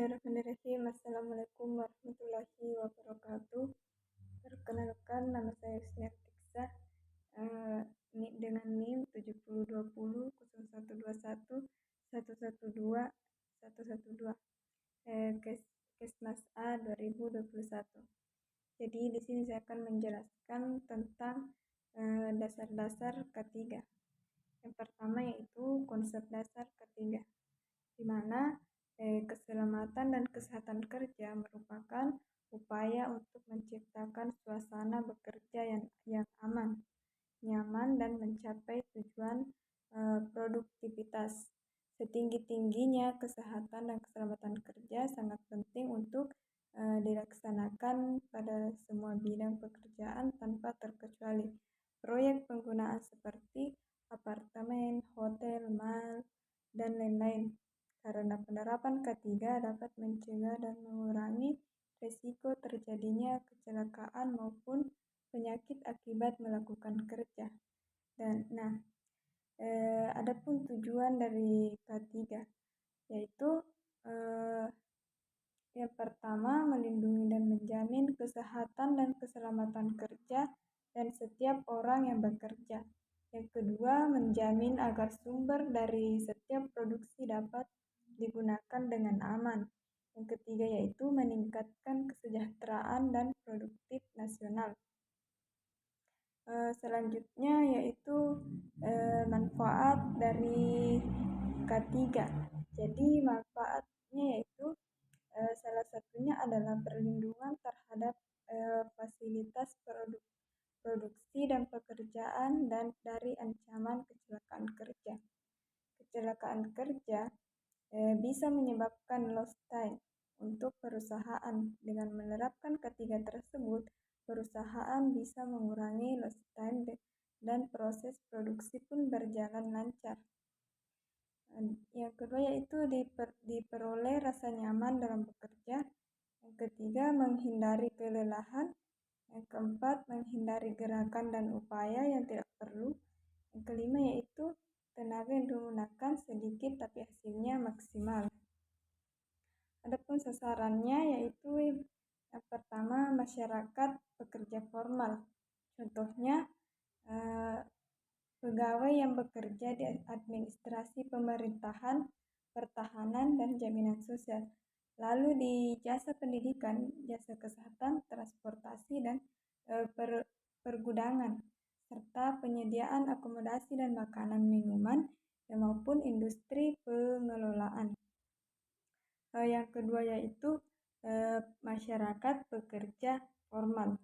Bismillahirrahmanirrahim. Assalamualaikum warahmatullahi wabarakatuh. Perkenalkan, nama saya Husni Artiksa, dengan NIM 7020 0121 Kesmas A 2021. Jadi di sini saya akan menjelaskan tentang dasar-dasar K3. Yang pertama yaitu konsep dasar K3, di mana keselamatan dan kesehatan kerja merupakan upaya untuk menciptakan suasana bekerja yang aman, nyaman, dan mencapai tujuan produktivitas. Setinggi-tingginya kesehatan dan keselamatan kerja sangat penting untuk dilaksanakan pada semua bidang pekerjaan tanpa terkecuali proyek penggunaan seperti apartemen, hotel, mal, dan lain-lain. Karena penerapan K3 dapat mencegah dan mengurangi risiko terjadinya kecelakaan maupun penyakit akibat melakukan kerja. Adapun tujuan dari K3 yaitu yang pertama, melindungi dan menjamin kesehatan dan keselamatan kerja dan setiap orang yang bekerja. Yang kedua, menjamin agar sumber dari setiap produksi dapat digunakan dengan aman. Yang ketiga yaitu meningkatkan kesejahteraan dan produktif nasional. Selanjutnya yaitu manfaat dari K3. Jadi manfaatnya yaitu salah satunya adalah perlindungan terhadap fasilitas produksi dan pekerjaan dan dari ancaman kecelakaan kerja. Kecelakaan kerja bisa menyebabkan lost time untuk perusahaan. Dengan menerapkan K3 tersebut, perusahaan bisa mengurangi lost time dan proses produksi pun berjalan lancar. Yang kedua yaitu diperoleh rasa nyaman dalam bekerja. Yang ketiga, menghindari kelelahan. Yang keempat, menghindari gerakan dan upaya yang tidak perlu. Yang kelima yaitu tenaga yang digunakan sedikit tapi hasilnya maksimal. Adapun sasarannya yaitu yang pertama, masyarakat pekerja formal. Contohnya pegawai yang bekerja di administrasi pemerintahan, pertahanan, dan jaminan sosial. Lalu di jasa pendidikan, jasa kesehatan, transportasi, dan pergudangan, serta penyediaan akomodasi dan makanan minuman, maupun industri pengelolaan. Yang kedua yaitu masyarakat pekerja formal.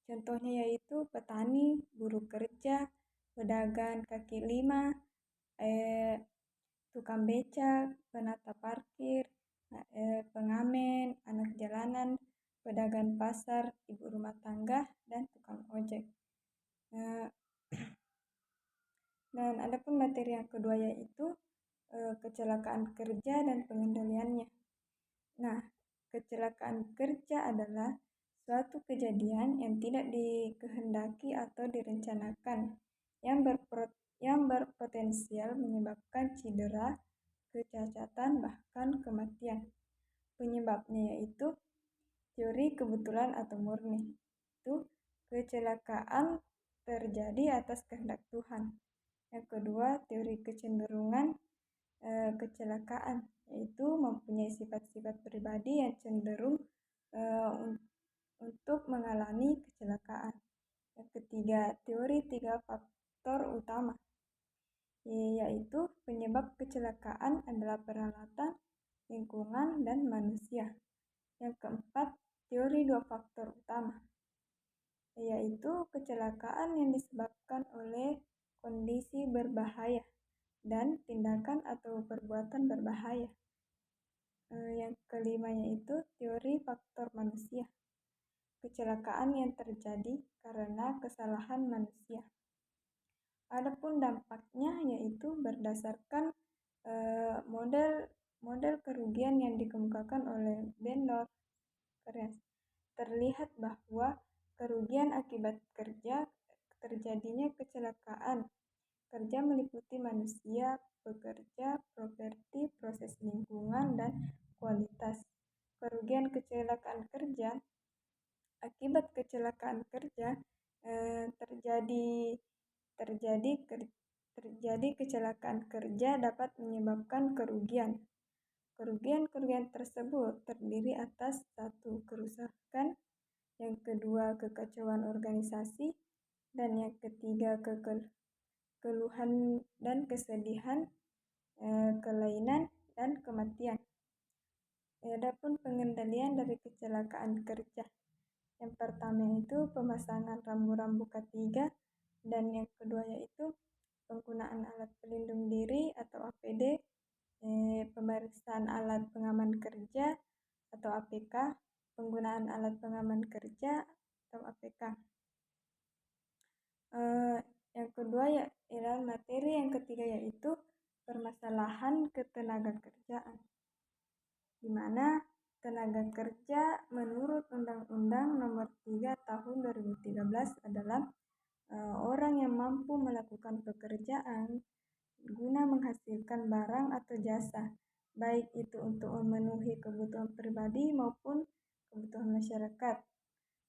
Contohnya yaitu petani, buruh kerja, pedagang kaki lima, tukang becak, penata parkir, pengamen, anak jalanan, pedagang pasar, ibu rumah tangga, dan tukang ojek. Dan adapun materi yang kedua yaitu kecelakaan kerja dan pengendaliannya. Nah, kecelakaan kerja adalah suatu kejadian yang tidak dikehendaki atau direncanakan yang berpotensial menyebabkan cedera, kecacatan, bahkan kematian. Penyebabnya yaitu teori kebetulan atau murni. Itu kecelakaan terjadi atas kehendak Tuhan. Yang kedua, teori kecenderungan kecelakaan, yaitu mempunyai sifat-sifat pribadi yang cenderung untuk mengalami kecelakaan. Yang ketiga, teori 3 faktor utama, yaitu penyebab kecelakaan adalah peralatan, lingkungan, dan manusia. Yang keempat, teori 2 faktor utama, yaitu kecelakaan yang disebabkan oleh kondisi berbahaya dan tindakan atau perbuatan berbahaya. Yang kelima yaitu teori faktor manusia, kecelakaan yang terjadi karena kesalahan manusia. Adapun dampaknya yaitu berdasarkan model kerugian yang dikemukakan oleh Bendor, terlihat bahwa kerugian akibat kerja terjadinya kecelakaan kerja meliputi manusia, pekerja, properti, proses lingkungan, dan kualitas. Kerugian kecelakaan kerja. Akibat kecelakaan kerja terjadi kecelakaan kerja dapat menyebabkan kerugian. Kerugian tersebut terdiri atas 1. Kerusakan, yang kedua kekacauan organisasi, dan yang ketiga keluhan dan kesedihan, kelainan, dan kematian. Adapun pengendalian dari kecelakaan kerja. Yang pertama itu pemasangan rambu-rambu K3, dan yang kedua yaitu penggunaan alat pelindung diri atau APD, pemeriksaan alat pengaman kerja atau APK, penggunaan alat pengaman kerja atau APK. Yang kedua ialah materi yang ketiga yaitu permasalahan ketenagakerjaan, di mana tenaga kerja menurut Undang-Undang Nomor 3 Tahun 2013 adalah orang yang mampu melakukan pekerjaan guna menghasilkan barang atau jasa, baik itu untuk memenuhi kebutuhan pribadi maupun kebutuhan masyarakat.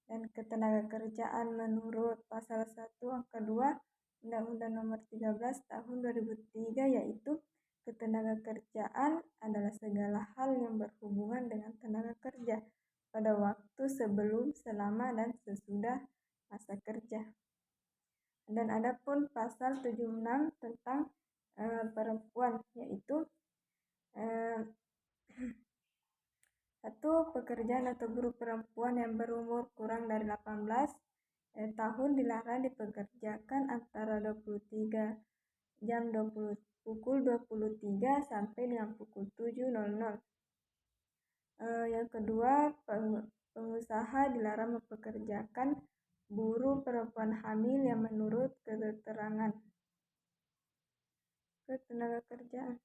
Dan ketenagakerjaan menurut Pasal 1 Angka 2 Undang-Undang Nomor 13 Tahun 2003 yaitu ketenagakerjaan adalah segala hal yang berhubungan dengan tenaga kerja pada waktu sebelum, selama, dan sesudah masa kerja. Dan adapun pasal 76 tentang perempuan yaitu satu, pekerjaan atau buruh perempuan yang berumur kurang dari 18 tahun dilarang dipekerjakan antara 23 jam pukul 23 sampai dengan pukul 7.00. Yang kedua, pengusaha dilarang mempekerjakan buruh perempuan hamil yang menurut keterangan ketenagakerjaan.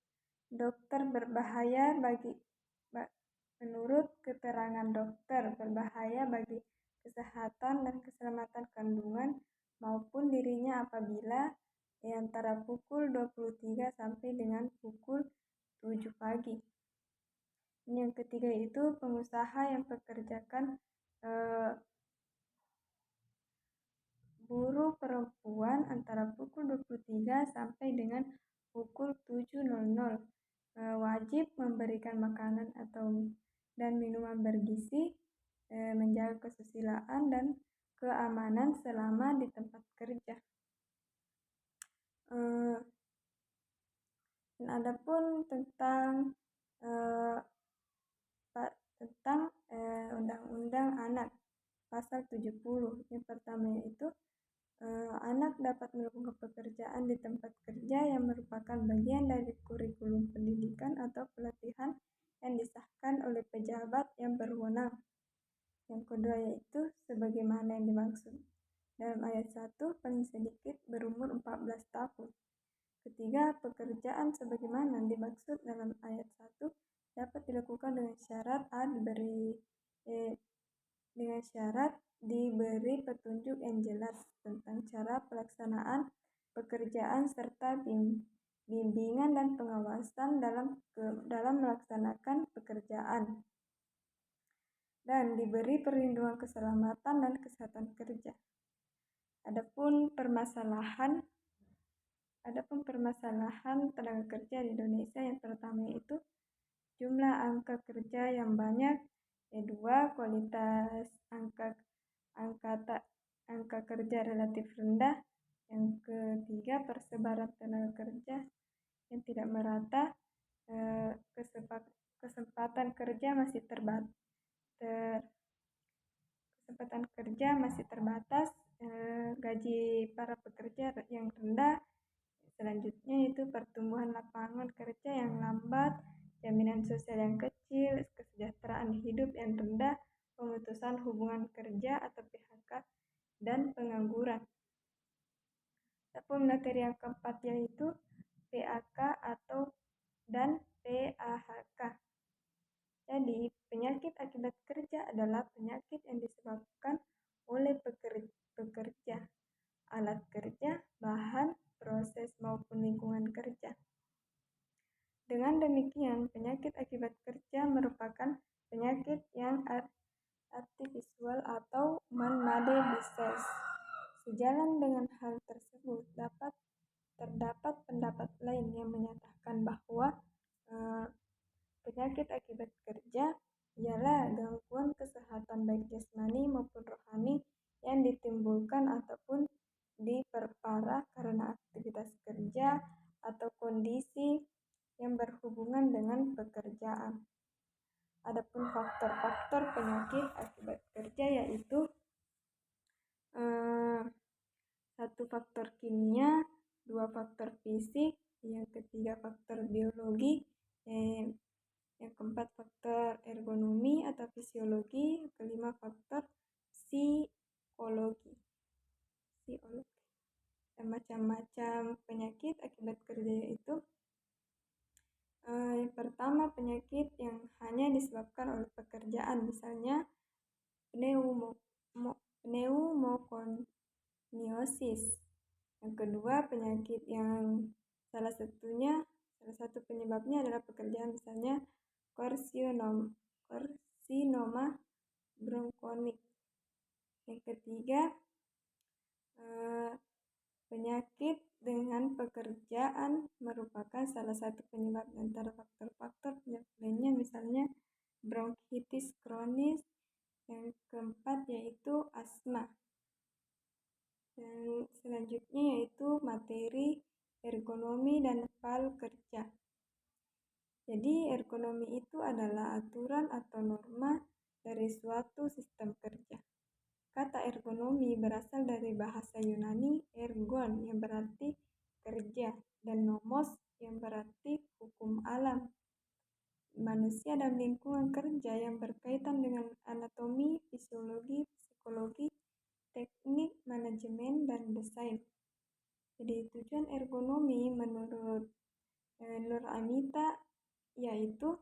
Dokter berbahaya menurut keterangan dokter berbahaya bagi kesehatan dan keselamatan kandungan maupun dirinya apabila antara pukul 23 sampai dengan pukul 7 pagi. Yang ketiga itu pengusaha yang pekerjakan buruh perempuan antara pukul 23 sampai dengan pukul 7.00 wajib memberikan makanan dan minuman bergizi, menjaga kesusilaan dan keamanan selama di tempat kerja. Dan adapun tentang Undang-Undang Anak Pasal 70, yang pertama yaitu anak dapat melakukan pekerjaan di tempat kerja yang merupakan bagian dari kurikulum pendidikan atau pelatihan yang disahkan oleh pejabat yang berwenang. Yang kedua yaitu sebagaimana yang dimaksud dalam ayat 1 paling sedikit berumur 14 tahun. Ketiga, pekerjaan sebagaimana dimaksud dalam ayat 1 dapat dilakukan dengan syarat diberi petunjuk yang jelas tentang cara pelaksanaan pekerjaan serta bimbingan dan pengawasan dalam melaksanakan pekerjaan, dan diberi perlindungan keselamatan dan kesehatan kerja. Adapun permasalahan tenaga kerja di Indonesia, yang pertama yaitu jumlah angka kerja yang banyak, kedua kualitas angka kerja relatif rendah, yang ketiga persebaran tenaga kerja yang tidak merata, kesempatan kerja masih terbatas, gaji para pekerja yang rendah. Selanjutnya itu pertumbuhan lapangan kerja yang lambat, jaminan sosial yang kecil, kesejahteraan hidup yang rendah, pemutusan hubungan kerja atau PHK, dan pengangguran. Adapun materi yang keempat yaitu PAK dan PAHK. Jadi, penyakit akibat kerja adalah penyakit yang disebabkan oleh pekerja, alat kerja, bahan, proses Sejalan dengan hal tersebut, terdapat pendapat lain yang menyatakan bahwa penyakit akibat kerja ialah gangguan kesehatan baik jasmani maupun rohani yang ditimbulkan ataupun diperparah karena aktivitas kerja atau kondisi yang berhubungan dengan pekerjaan. Adapun faktor-faktor penyakit akibat kerja yaitu 1 faktor kimia, 2 faktor fisik, yang ketiga faktor biologi, yang keempat faktor ergonomi atau fisiologi, yang kelima faktor psikologi. Dan macam-macam penyakit akibat kerja yaitu yang pertama penyakit yang hanya disebabkan oleh pekerjaan, misalnya pneumokoniosis. Yang kedua penyakit yang salah satu penyebabnya adalah pekerjaan, misalnya karsinoma bronkonik. Yang ketiga penyakit dengan pekerjaan merupakan salah satu penyebab antara faktor-faktor penyakit lainnya, misalnya bronkitis kronis. Yang keempat yaitu asma. Dan selanjutnya yaitu materi, ergonomi, dan fal kerja. Jadi ergonomi itu adalah aturan atau norma dari suatu sistem kerja. Kata ergonomi berasal dari bahasa Yunani ergon yang berarti kerja dan nomos yang berarti hukum alam manusia dan lingkungan kerja yang berkaitan dengan anatomi, fisiologi, psikologi, teknik, manajemen, dan desain. Jadi tujuan ergonomi menurut Nur Amita yaitu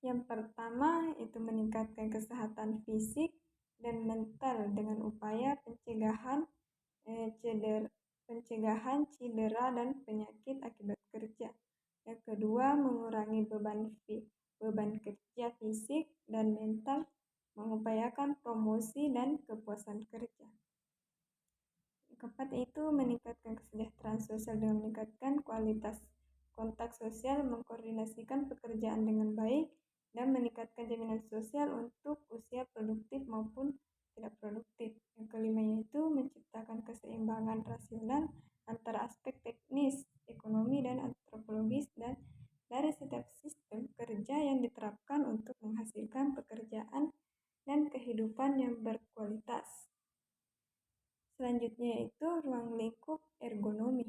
yang pertama itu meningkatkan kesehatan fisik dan mental dengan upaya pencegahan cedera dan penyakit akibat kerja. Yang kedua, mengurangi beban kerja fisik dan mental, mengupayakan promosi dan kepuasan kerja. Yang keempat itu meningkatkan kesejahteraan sosial dengan meningkatkan kualitas kontak sosial, mengkoordinasikan pekerjaan dengan baik, dan meningkatkan jaminan sosial untuk usia produktif maupun tidak produktif. Yang kelima yaitu menciptakan keseimbangan rasional antara aspek teknis, ekonomi, dan antropologis dan dari setiap sistem kerja yang diterapkan untuk menghasilkan pekerjaan dan kehidupan yang berkualitas. Selanjutnya yaitu ruang lingkup ergonomi.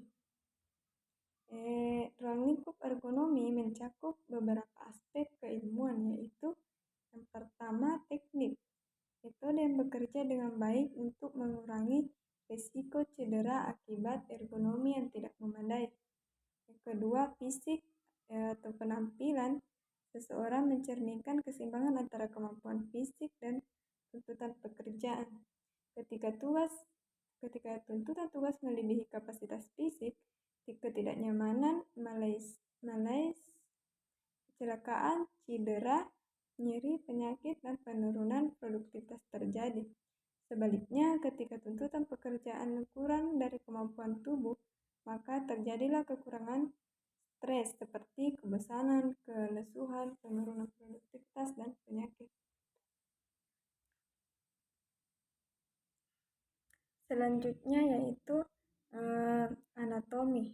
Ruang lingkup ergonomi mencakup beberapa aspek keilmuan, yaitu yang pertama teknik, metode yang bekerja dengan baik untuk mengurangi risiko cedera akibat ergonomi yang tidak memadai. Yang kedua fisik atau penampilan, seseorang mencerminkan keseimbangan antara kemampuan fisik dan tuntutan pekerjaan. Ketika tuntutan tugas melebihi kapasitas fisik, ketidaknyamanan, malaise, kecelakaan, cedera, nyeri, penyakit, dan penurunan produktivitas terjadi. Sebaliknya, ketika tuntutan pekerjaan kurang dari kemampuan tubuh, maka terjadilah kekurangan stres seperti kebosanan, kelesuan, penurunan produktivitas, dan penyakit. Selanjutnya yaitu anatomi.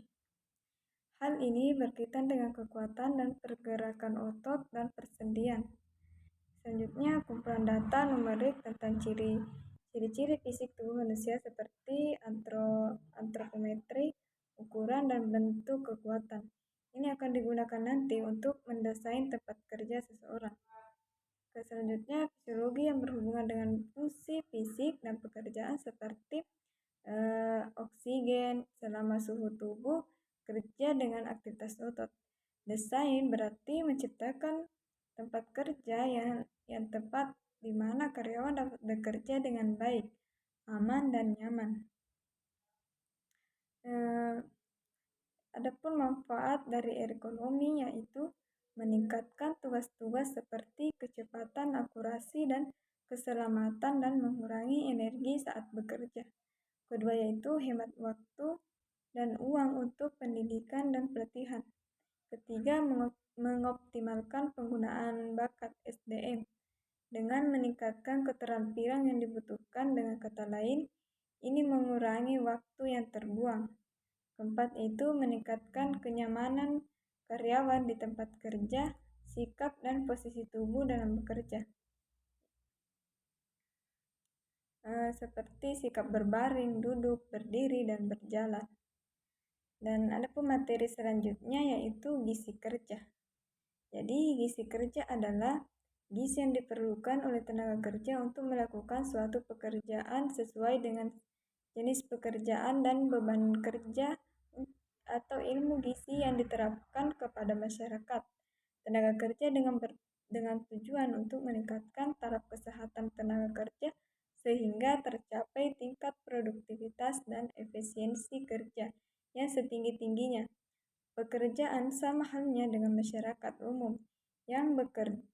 Hal ini berkaitan dengan kekuatan dan pergerakan otot dan persendian. Selanjutnya kumpulan data numerik tentang ciri-ciri fisik tubuh manusia seperti antropometri, ukuran, dan bentuk kekuatan. Ini akan digunakan nanti untuk mendesain tempat kerja seseorang. Selanjutnya fisiologi yang berhubungan dengan fungsi fisik dan pekerjaan seperti oksigen selama suhu tubuh, kerja dengan aktivitas otot. Desain berarti menciptakan tempat kerja yang tepat di mana karyawan dapat bekerja dengan baik, aman, dan nyaman. Adapun manfaat dari ergonomi yaitu meningkatkan tugas-tugas seperti kecepatan, akurasi, dan keselamatan dan mengurangi energi saat bekerja. Kedua yaitu hemat waktu dan uang untuk pendidikan dan pelatihan. Ketiga, mengoptimalkan penggunaan bakat SDM dengan meningkatkan keterampilan yang dibutuhkan. Dengan kata lain, ini mengurangi waktu yang terbuang. Keempat yaitu meningkatkan kenyamanan karyawan di tempat kerja, sikap dan posisi tubuh dalam bekerja. Seperti sikap berbaring, duduk, berdiri, dan berjalan. Dan ada pun materi selanjutnya yaitu gizi kerja. Jadi gizi kerja adalah gizi yang diperlukan oleh tenaga kerja untuk melakukan suatu pekerjaan sesuai dengan jenis pekerjaan dan beban kerja atau ilmu gizi yang diterapkan kepada masyarakat. Tenaga kerja dengan tujuan untuk meningkatkan taraf kesehatan tenaga kerja sehingga tercapai tingkat produktivitas dan efisiensi kerja yang setinggi-tingginya. Pekerjaan sama halnya dengan masyarakat umum yang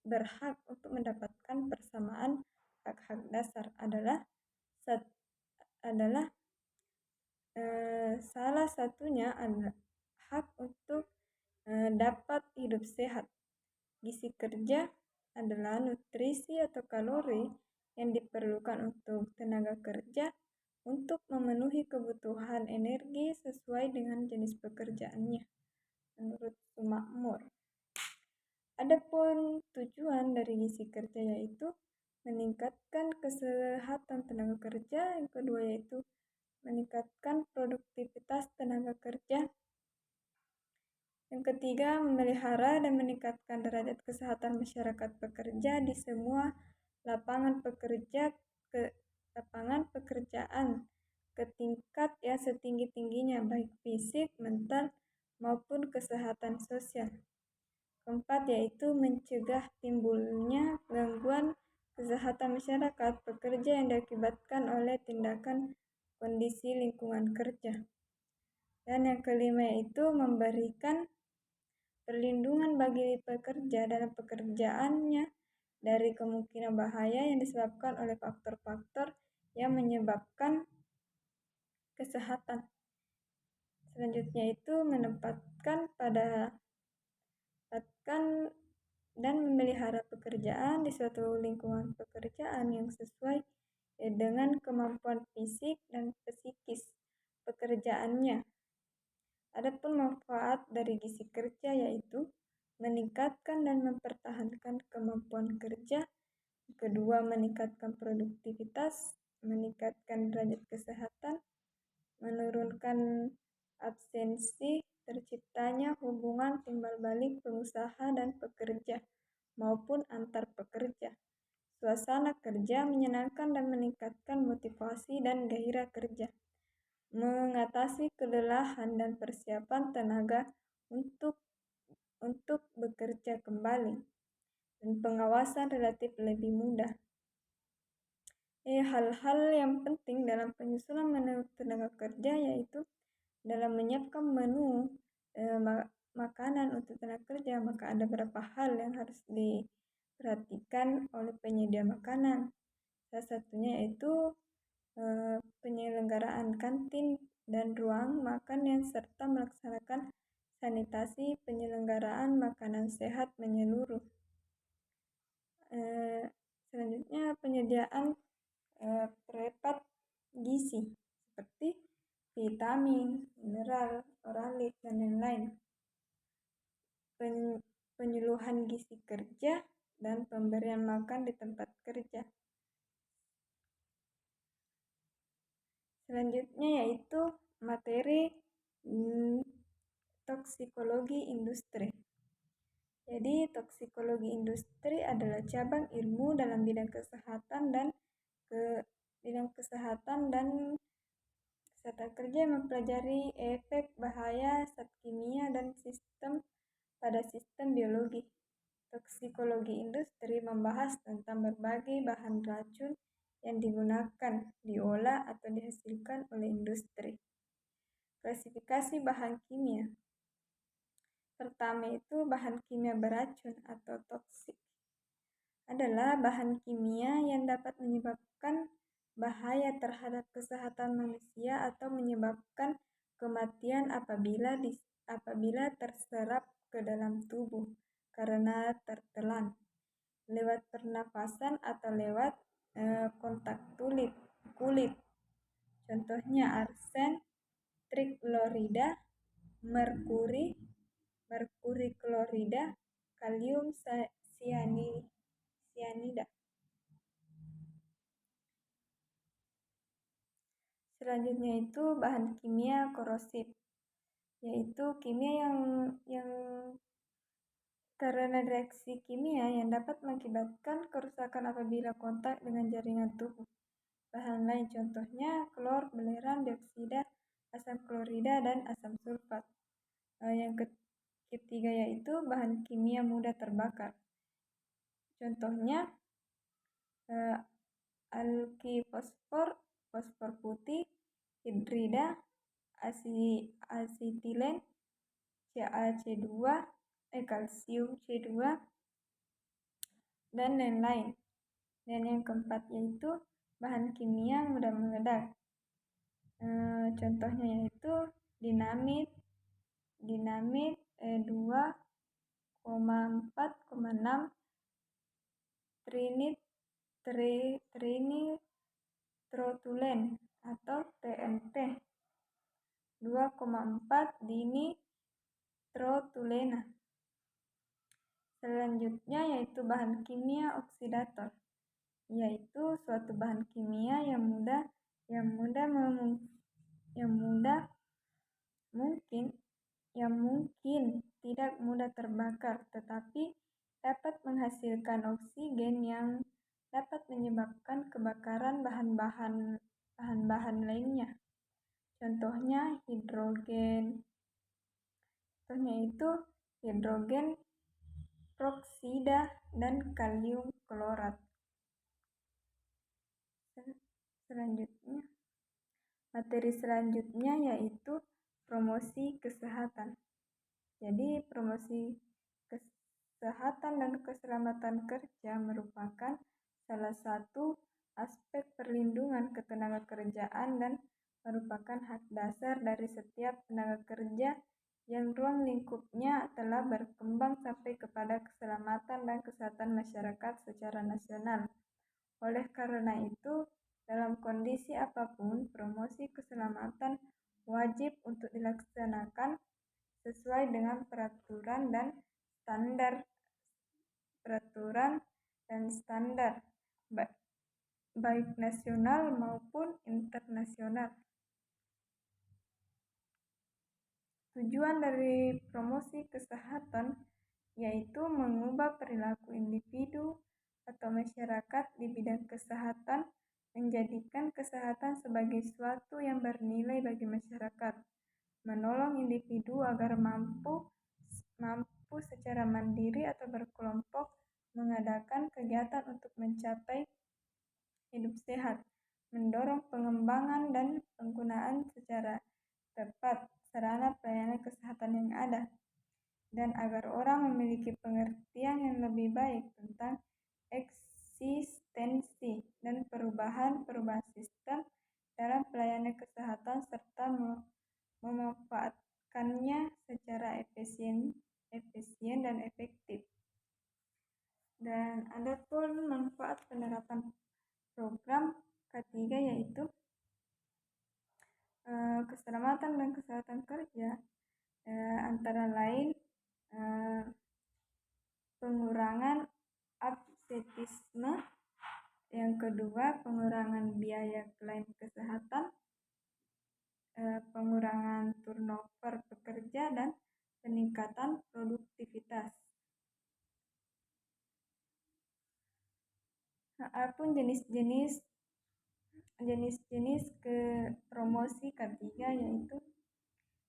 berhak untuk mendapatkan persamaan hak-hak dasar adalah salah satunya adalah hak untuk dapat hidup sehat. Gizi kerja adalah nutrisi atau kalori yang diperlukan untuk tenaga kerja untuk memenuhi kebutuhan energi sesuai dengan jenis pekerjaannya menurut Sumakmur. Adapun tujuan dari gizi kerja yaitu meningkatkan kesehatan tenaga kerja, yang kedua yaitu meningkatkan produktivitas tenaga kerja, yang ketiga memelihara dan meningkatkan derajat kesehatan masyarakat pekerja di semua lapangan pekerjaan ke tingkat yang setinggi-tingginya baik fisik, mental maupun kesehatan sosial. Keempat yaitu mencegah timbulnya gangguan kesehatan masyarakat pekerja yang diakibatkan oleh tindakan kondisi lingkungan kerja. Dan yang kelima yaitu memberikan perlindungan bagi pekerja dalam pekerjaannya dari kemungkinan bahaya yang disebabkan oleh faktor-faktor yang menyebabkan kesehatan. Selanjutnya itu menempatkan dan memelihara pekerjaan di suatu lingkungan pekerjaan yang sesuai dengan kemampuan fisik dan psikis pekerjaannya. Adapun manfaat dari gizi kerja yaitu meningkatkan dan mempertahankan kemampuan kerja, kedua meningkatkan produktivitas, meningkatkan derajat kesehatan, menurunkan absensi, terciptanya hubungan timbal balik pengusaha dan pekerja maupun antar pekerja. Suasana kerja menyenangkan dan meningkatkan motivasi dan gairah kerja. Mengatasi kelelahan dan persiapan tenaga untuk bekerja kembali. Dan pengawasan relatif lebih mudah. Hal-hal yang penting dalam penyusunan menu tenaga kerja yaitu dalam menyiapkan menu makanan untuk tenaga kerja, maka ada beberapa hal yang harus diperhatikan oleh penyedia makanan. Salah satunya yaitu penyelenggaraan kantin dan ruang makan yang serta melaksanakan sanitasi penyelenggaraan makanan sehat menyeluruh. Selanjutnya penyediaan prepat gizi seperti vitamin, mineral, oralit, dan lain-lain. Penyuluhan gizi kerja dan pemberian makan di tempat kerja. Selanjutnya yaitu materi toksikologi industri. Jadi toksikologi industri adalah cabang ilmu dalam bidang kesehatan dan kesehatan kerja yang mempelajari efek bahaya zat kimia dan pada sistem biologi. Toksikologi industri membahas tentang berbagai bahan racun yang digunakan, diolah atau dihasilkan oleh industri. Klasifikasi bahan kimia. Pertama itu bahan kimia beracun atau toksik adalah bahan kimia yang dapat menyebabkan bahaya terhadap kesehatan manusia atau menyebabkan kematian apabila terserap ke dalam tubuh karena tertelan lewat pernapasan atau lewat kontak kulit. Contohnya arsen, triklorida, merkuri, merkuri klorida, kalium sianida. Selanjutnya itu bahan kimia korosif, yaitu kimia yang karena reaksi kimia yang dapat mengakibatkan kerusakan apabila kontak dengan jaringan tubuh. Bahan lain contohnya klor, belerang, dioksida, asam klorida, dan asam sulfat. Yang ketiga yaitu bahan kimia mudah terbakar. Contohnya alki fosfor, fosfor putih, hidrida, asetilen, CaC2, kalsium C2, dan lain-lain. Dan yang keempat yaitu bahan kimia mudah meledak. Contohnya yaitu dinamit 2,4,6 trinitrotulen atau TNT, 2,4 dinitrotulena. Selanjutnya yaitu bahan kimia oksidator, yaitu suatu bahan kimia yang mungkin tidak mudah terbakar, tetapi dapat menghasilkan oksigen yang dapat menyebabkan kebakaran bahan-bahan lainnya. Contohnya hidrogen peroksida dan kalium klorat. Materi selanjutnya yaitu promosi kesehatan. Jadi promosi kesehatan dan keselamatan kerja merupakan salah satu aspek perlindungan ketenagakerjaan dan merupakan hak dasar dari setiap tenaga kerja yang ruang lingkupnya telah berkembang sampai kepada keselamatan dan kesehatan masyarakat secara nasional. Oleh karena itu, dalam kondisi apapun, promosi keselamatan wajib untuk dilaksanakan sesuai dengan peraturan dan standar baik nasional maupun internasional. Tujuan dari promosi kesehatan yaitu mengubah perilaku individu atau masyarakat di bidang kesehatan, menjadikan kesehatan sebagai suatu yang bernilai bagi masyarakat, menolong individu agar mampu secara mandiri atau berkelompok mengadakan kegiatan untuk mencapai hidup sehat, mendorong pengembangan dan penggunaan secara tepat sarana pelayanan kesehatan yang ada, dan agar orang memiliki pengertian yang lebih baik tentang eksistensi dan perubahan sistem dalam pelayanan kesehatan serta memanfaatkannya secara efisien dan efektif. Dan ada pun manfaat penerapan program ketiga yaitu keselamatan dan kesehatan kerja, antara lain pengurangan absentisme, yang kedua pengurangan biaya klaim kesehatan, pengurangan turnover pekerja, dan peningkatan produktivitas. Adapun jenis-jenis ke promosi ketiga yaitu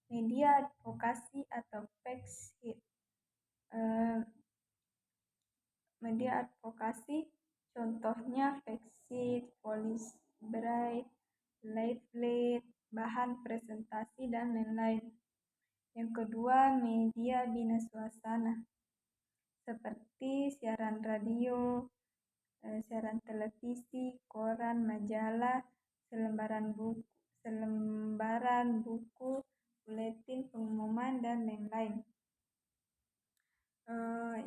media advokasi atau PACSHIT. Media advokasi contohnya PACSHIT, Police Bright, leaflet, bahan presentasi, dan lain-lain. Yang kedua, media bina suasana seperti siaran radio, siaran televisi, koran, majalah, selembaran buku, buletin, pengumuman, dan lain-lain.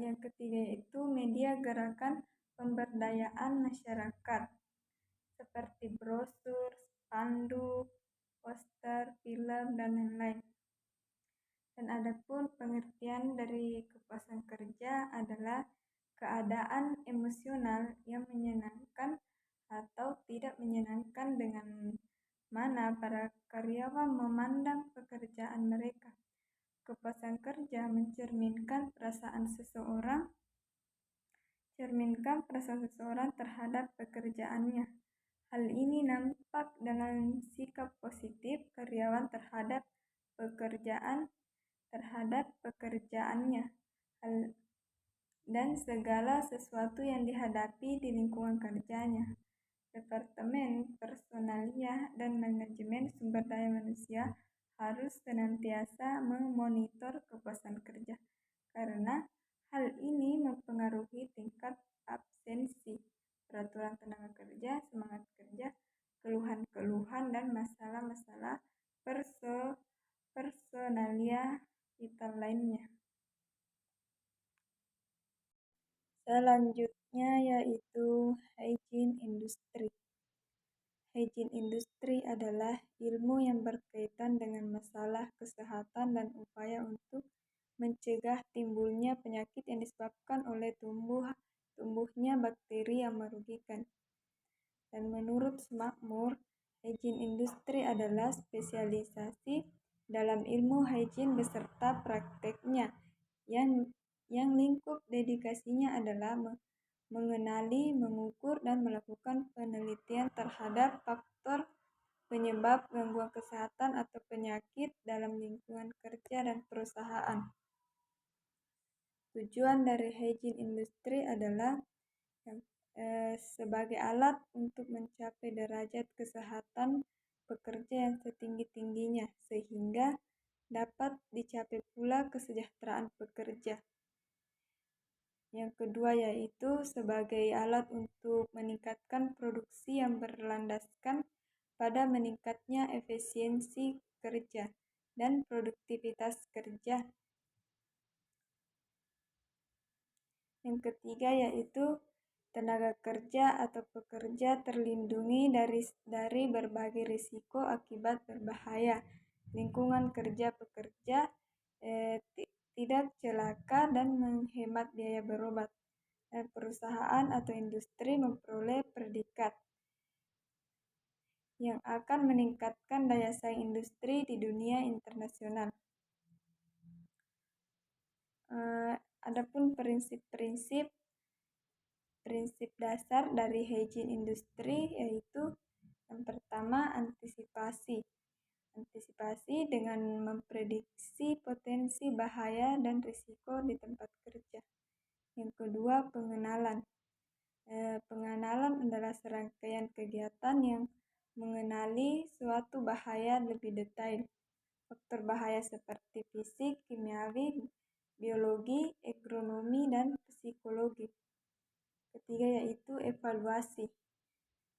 Yang ketiga yaitu media gerakan pemberdayaan masyarakat seperti brosur, spanduk, poster, film, dan lain-lain. Dan adapun pengertian dari kepuasan kerja adalah keadaan emosional yang menyenangkan atau tidak menyenangkan dengan mana para karyawan memandang pekerjaan mereka. Kepuasan kerja mencerminkan perasaan seseorang terhadap pekerjaannya. Hal ini nampak dalam sikap positif karyawan terhadap pekerjaannya dan segala sesuatu yang dihadapi di lingkungan kerjanya. Departemen Personalia dan Manajemen Sumber Daya Manusia harus senantiasa memonitor kepuasan kerja, karena hal ini mempengaruhi tingkat absensi, peraturan tenaga kerja, semangat kerja, keluhan-keluhan, dan masalah-masalah personalia vital lainnya. Selanjutnya yaitu hygiene industry. Hygiene industry adalah ilmu yang berkaitan dengan masalah kesehatan dan upaya untuk mencegah timbulnya penyakit yang disebabkan oleh tumbuhnya bakteri yang merugikan. Dan menurut Smakmur, hygiene industry adalah spesialisasi dalam ilmu hygiene beserta prakteknya yang lingkup dedikasinya adalah mengenali, mengukur, dan melakukan penelitian terhadap faktor penyebab gangguan kesehatan atau penyakit dalam lingkungan kerja dan perusahaan. Tujuan dari hygiene industry adalah sebagai alat untuk mencapai derajat kesehatan pekerja yang setinggi-tingginya, sehingga dapat dicapai pula kesejahteraan pekerja. Yang kedua yaitu sebagai alat untuk meningkatkan produksi yang berlandaskan pada meningkatnya efisiensi kerja dan produktivitas kerja. Yang ketiga yaitu tenaga kerja atau pekerja terlindungi dari berbagai risiko akibat berbahaya lingkungan kerja pekerja, tidak celaka, dan menghemat biaya berobat. Dan perusahaan atau industri memperoleh predikat yang akan meningkatkan daya saing industri di dunia internasional. Adapun prinsip dasar dari hygiene industri yaitu yang pertama antisipasi dengan memprediksi potensi bahaya dan risiko di tempat kerja. Yang kedua, pengenalan. Pengenalan adalah serangkaian kegiatan yang mengenali suatu bahaya lebih detail. Faktor bahaya seperti fisik, kimiawi, biologi, agronomi, dan psikologi. Ketiga yaitu evaluasi,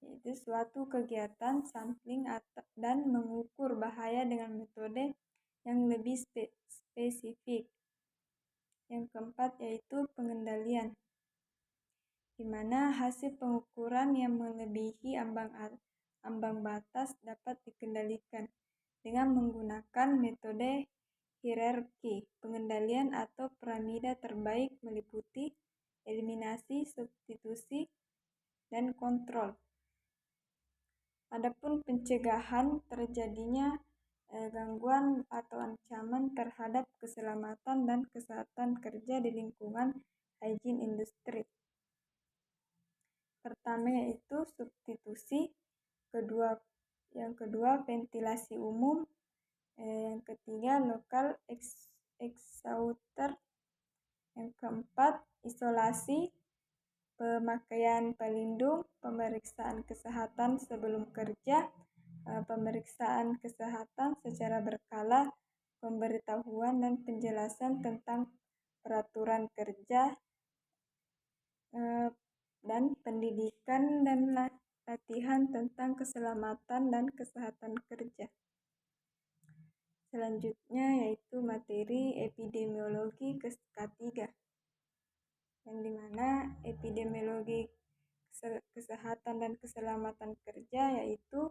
yaitu suatu kegiatan sampling dan mengukur bahaya dengan metode yang lebih spesifik. Yang keempat yaitu pengendalian, di mana hasil pengukuran yang melebihi ambang batas dapat dikendalikan dengan menggunakan metode hierarki pengendalian atau piramida terbaik meliputi eliminasi, substitusi, dan kontrol. Adapun pencegahan terjadinya gangguan atau ancaman terhadap keselamatan dan kesehatan kerja di lingkungan hygiene industri. Pertama yaitu substitusi, yang kedua ventilasi umum, yang ketiga lokal exhaustor, yang keempat isolasi, pemakaian pelindung, pemeriksaan kesehatan sebelum kerja, pemeriksaan kesehatan secara berkala, pemberitahuan dan penjelasan tentang peraturan kerja, dan pendidikan dan latihan tentang keselamatan dan kesehatan kerja. Selanjutnya yaitu materi epidemiologi K3, yang dimana epidemiologi kesehatan dan keselamatan kerja yaitu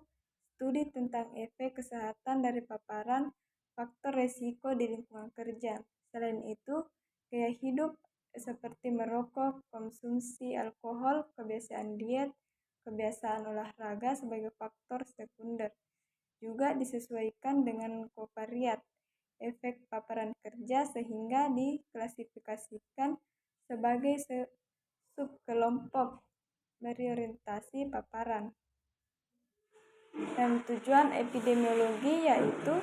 studi tentang efek kesehatan dari paparan faktor resiko di lingkungan kerja. Selain itu, gaya hidup seperti merokok, konsumsi alkohol, kebiasaan diet, kebiasaan olahraga sebagai faktor sekunder. Juga disesuaikan dengan kovariat efek paparan kerja sehingga diklasifikasikan sebagai subkelompok dari orientasi paparan. Dan tujuan epidemiologi yaitu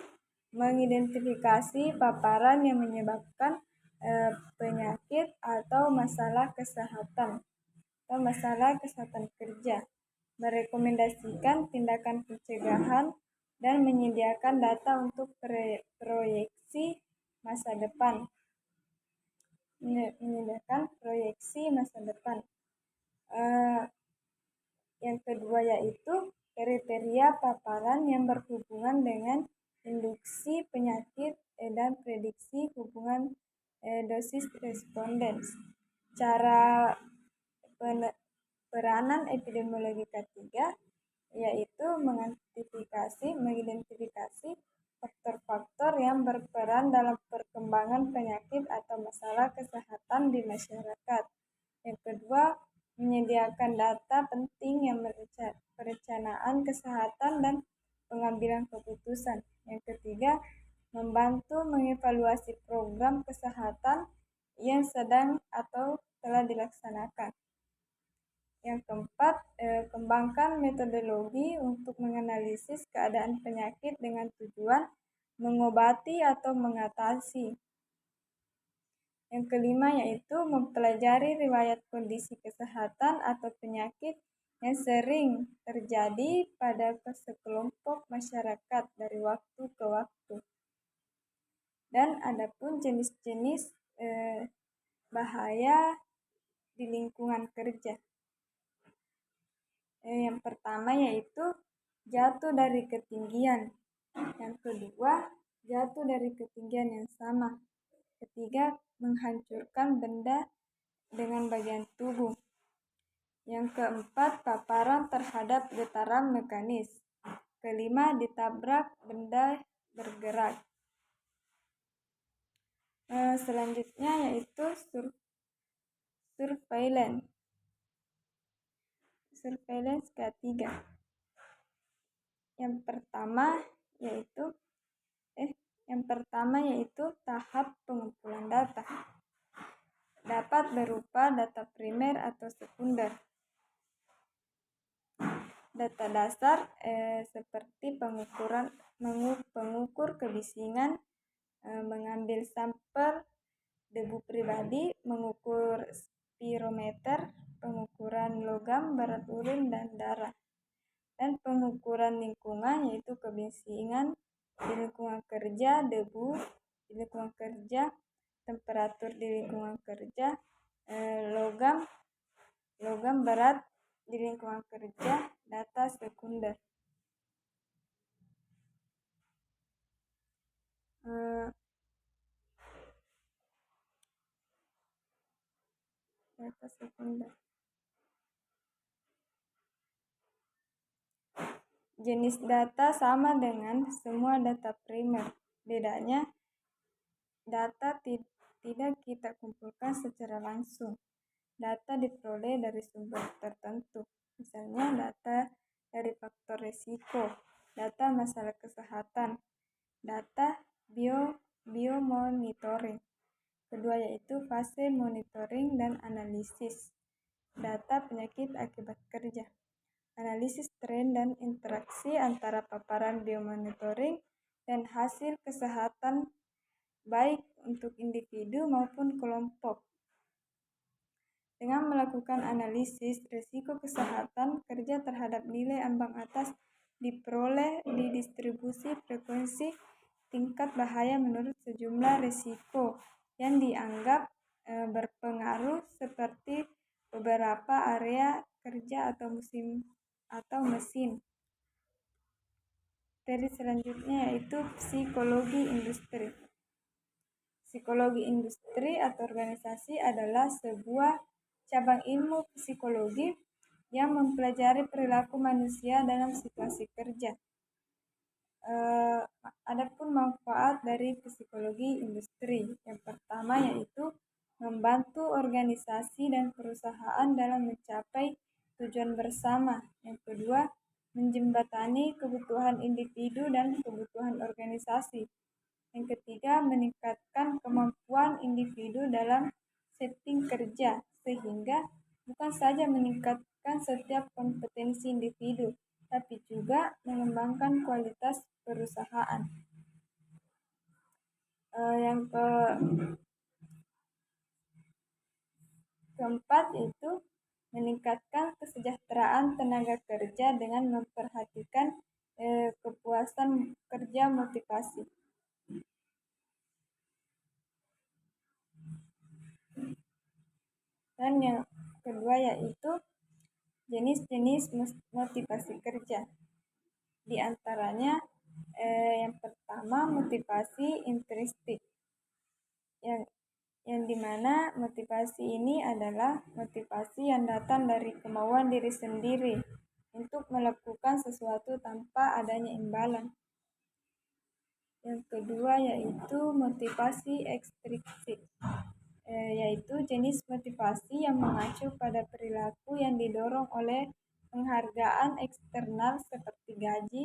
mengidentifikasi paparan yang menyebabkan penyakit atau masalah kesehatan kerja, merekomendasikan tindakan pencegahan, dan menyediakan data untuk proyeksi masa depan. Yang kedua yaitu kriteria paparan yang berhubungan dengan induksi penyakit dan prediksi hubungan dosis respondens. Cara peranan epidemiologi K3 yaitu mengidentifikasi faktor-faktor yang berperan dalam perkembangan penyakit atau masalah kesehatan di masyarakat. Yang kedua, menyediakan data penting yang perencanaan kesehatan dan pengambilan keputusan. Yang ketiga, membantu mengevaluasi program kesehatan yang sedang atau telah dilaksanakan. Yang keempat, kembangkan metodologi untuk menganalisis keadaan penyakit dengan tujuan mengobati atau mengatasi. Yang kelima yaitu mempelajari riwayat kondisi kesehatan atau penyakit yang sering terjadi pada sekelompok masyarakat dari waktu ke waktu. Dan adapun jenis-jenis bahaya di lingkungan kerja. Yang pertama yaitu jatuh dari ketinggian. Yang kedua, jatuh dari ketinggian yang sama. Ketiga, menghancurkan benda dengan bagian tubuh. Yang keempat, paparan terhadap getaran mekanis. Kelima, ditabrak benda bergerak. Selanjutnya yaitu surveillance K3. Yang pertama yaitu tahap pengumpulan data. Dapat berupa data primer atau sekunder. Data dasar seperti pengukur kebisingan, mengambil sampel debu pribadi, mengukur spirometer, pengukuran logam, berat urin dan darah, dan pengukuran lingkungan yaitu kebisingan di lingkungan kerja, debu di lingkungan kerja, temperatur di lingkungan kerja, logam berat di lingkungan kerja, data sekunder. Jenis data sama dengan semua data primer. Bedanya, data tidak kita kumpulkan secara langsung. Data diperoleh dari sumber tertentu. Misalnya data dari faktor risiko, data masalah kesehatan, data biomonitoring. Kedua yaitu fase monitoring dan analisis. Data penyakit akibat kerja. Analisis tren dan interaksi antara paparan biomonitoring dan hasil kesehatan baik untuk individu maupun kelompok. Dengan melakukan analisis risiko kesehatan kerja terhadap nilai ambang atas diperoleh di distribusi frekuensi tingkat bahaya menurut sejumlah risiko yang dianggap berpengaruh seperti beberapa area kerja atau mesin. Materi selanjutnya yaitu psikologi industri. Psikologi industri atau organisasi adalah sebuah cabang ilmu psikologi yang mempelajari perilaku manusia dalam situasi kerja. Adapun manfaat dari psikologi industri, yang pertama yaitu membantu organisasi dan perusahaan dalam mencapai tujuan bersama. Yang kedua, menjembatani kebutuhan individu dan kebutuhan organisasi. Yang ketiga, meningkatkan kemampuan individu dalam setting kerja, sehingga bukan saja meningkatkan setiap kompetensi individu, tapi juga mengembangkan kualitas perusahaan. Yang keempat yaitu meningkatkan kesejahteraan tenaga kerja dengan memperhatikan kepuasan kerja, motivasi. Dan yang kedua yaitu jenis-jenis motivasi kerja. Di antaranya yang pertama motivasi intrinsik, yang dimana motivasi ini adalah motivasi yang datang dari kemauan diri sendiri untuk melakukan sesuatu tanpa adanya imbalan. Yang kedua yaitu motivasi ekstrinsik, yaitu jenis motivasi yang mengacu pada perilaku yang didorong oleh penghargaan eksternal seperti gaji,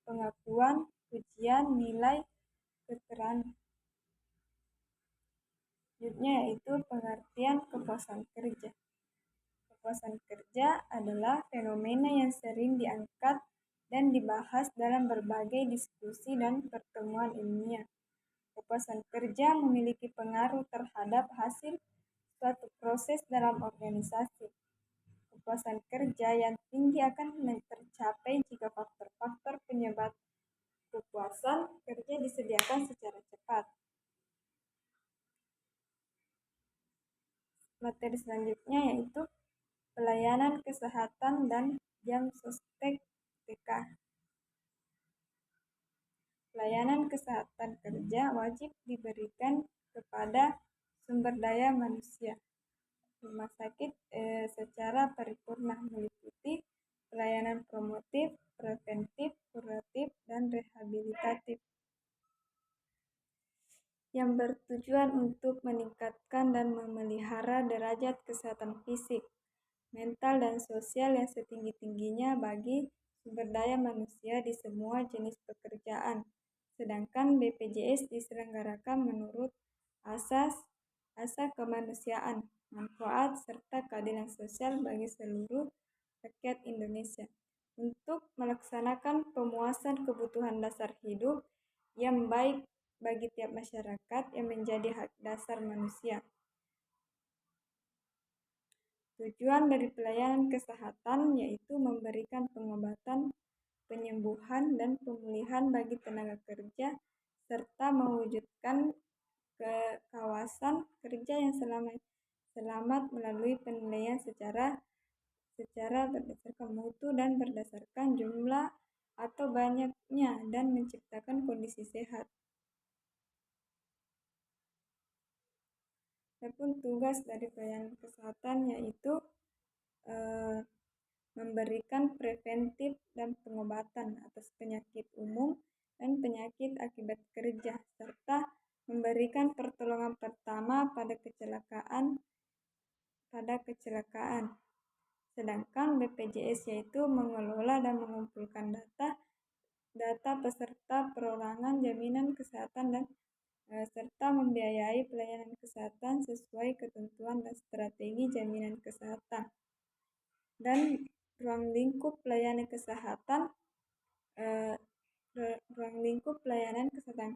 pengakuan, pujian, nilai, keterangan. Selanjutnya yaitu pengertian kepuasan kerja. Kepuasan kerja adalah fenomena yang sering diangkat dan dibahas dalam berbagai diskusi dan pertemuan ilmiah. Kepuasan kerja memiliki pengaruh terhadap hasil suatu proses dalam organisasi. Kepuasan kerja yang tinggi akan tercapai jika faktor-faktor penyebab kepuasan kerja disediakan secara cepat. Materi selanjutnya yaitu pelayanan kesehatan dan jam sostek TK. Pelayanan kesehatan kerja wajib diberikan kepada sumber daya manusia. Rumah sakit secara paripurna meliputi pelayanan promotif, preventif, kuratif, dan rehabilitatif yang bertujuan untuk meningkatkan dan memelihara derajat kesehatan fisik, mental, dan sosial yang setinggi-tingginya bagi sumber daya manusia di semua jenis pekerjaan. Sedangkan BPJS diselenggarakan menurut asas kemanusiaan, manfaat, serta keadilan sosial bagi seluruh rakyat Indonesia untuk melaksanakan pemuasan kebutuhan dasar hidup yang baik bagi tiap masyarakat yang menjadi hak dasar manusia. Tujuan dari pelayanan kesehatan yaitu memberikan pengobatan, penyembuhan, dan pemulihan bagi tenaga kerja, serta mewujudkan kawasan kerja yang selamat melalui penilaian secara berdasarkan mutu dan berdasarkan jumlah atau banyaknya, dan menciptakan kondisi sehat. Adapun tugas dari pelayanan kesehatan yaitu memberikan preventif dan pengobatan atas penyakit umum dan penyakit akibat kerja, serta memberikan pertolongan pertama pada kecelakaan. Sedangkan BPJS yaitu mengelola dan mengumpulkan data peserta perorangan jaminan kesehatan dan serta membiayai pelayanan kesehatan sesuai ketentuan dan strategi jaminan kesehatan. Dan ruang lingkup pelayanan kesehatan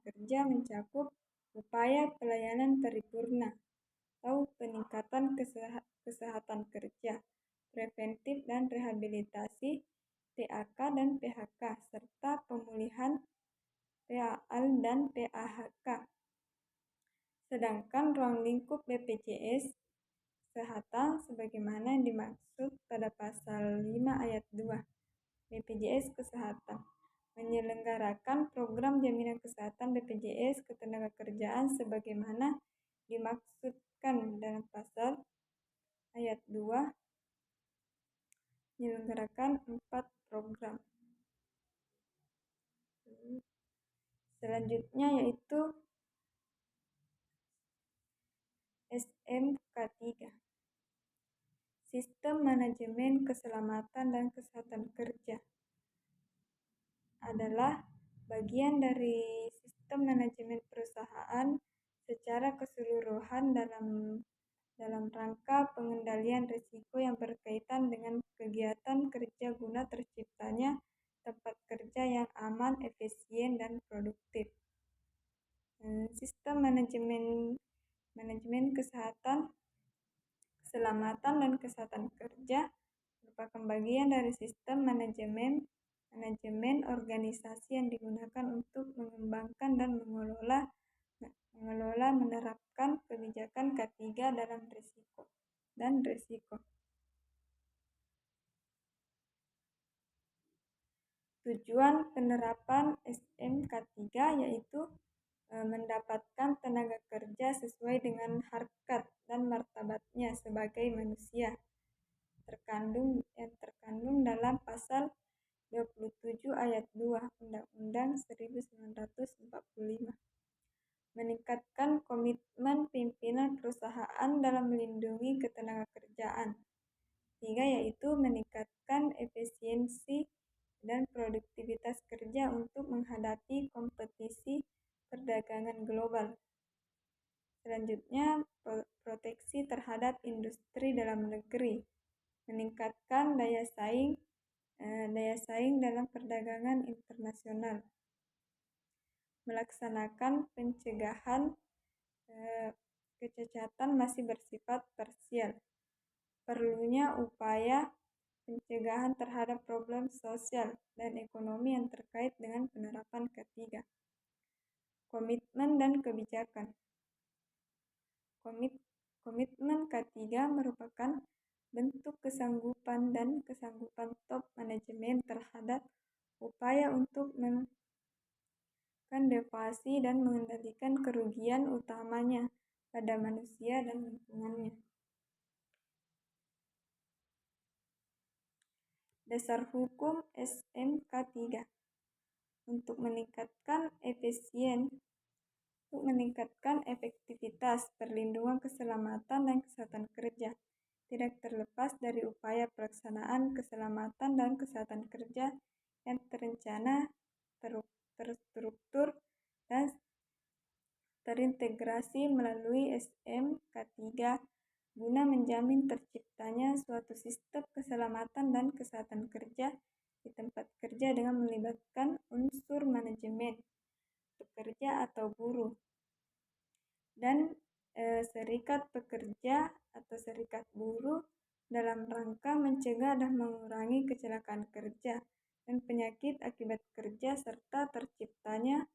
kerja mencakup upaya pelayanan paripurna atau peningkatan kesehatan kerja, preventif dan rehabilitasi, PAK dan PHK, serta pemulihan PAL dan PAHK. Sedangkan ruang lingkup BPJS kesehatan sebagaimana yang dimaksud pada pasal 5 ayat 2 BPJS Kesehatan. Menyelenggarakan program jaminan kesehatan BPJS Ketenagakerjaan sebagaimana dimaksudkan dalam pasal ayat 2, menyelenggarakan 4 program. Selanjutnya yaitu SMK3. Sistem Manajemen Keselamatan dan Kesehatan Kerja adalah bagian dari sistem manajemen perusahaan secara keseluruhan dalam rangka pengendalian risiko yang berkaitan dengan kegiatan kerja guna terciptanya tempat kerja yang aman, efisien, dan produktif. Sistem manajemen kesehatan, keselamatan, dan kesehatan kerja merupakan bagian dari sistem manajemen organisasi yang digunakan untuk mengembangkan dan mengelola menerapkan kebijakan K3 dalam risiko. Tujuan penerapan SMK3 yaitu mendapatkan tenaga kerja sesuai dengan harkat dan martabatnya sebagai manusia, terkandung dalam pasal 27 ayat 2 Undang-Undang 1945. Meningkatkan komitmen pimpinan perusahaan dalam melindungi ketenagakerjaan. 3 yaitu meningkatkan efisiensi dan produktivitas kerja untuk menghadapi kompetisi perdagangan global. Selanjutnya, proteksi terhadap industri dalam negeri, meningkatkan daya saing dalam perdagangan internasional, melaksanakan pencegahan kecacatan masih bersifat parsial, perlunya upaya pencegahan terhadap problem sosial dan ekonomi yang terkait dengan penerapan K3. Komitmen dan kebijakan. Komitmen K3 merupakan bentuk kesanggupan top manajemen terhadap upaya untuk menekan deflasi dan mengendalikan kerugian utamanya pada manusia dan lingkungannya. Dasar hukum SMK3 untuk meningkatkan efektivitas perlindungan keselamatan dan kesehatan kerja, tidak terlepas dari upaya pelaksanaan keselamatan dan kesehatan kerja yang terencana, terstruktur, dan terintegrasi melalui SMK3 guna menjamin terciptanya suatu sistem keselamatan dan kesehatan kerja di tempat kerja dengan melibatkan unsur manajemen, pekerja atau buruh, dan serikat pekerja atau serikat buruh dalam rangka mencegah dan mengurangi kecelakaan kerja dan penyakit akibat kerja serta terciptanya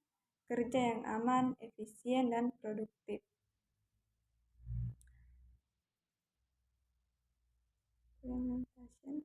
kerja yang aman, efisien, dan produktif. Implementation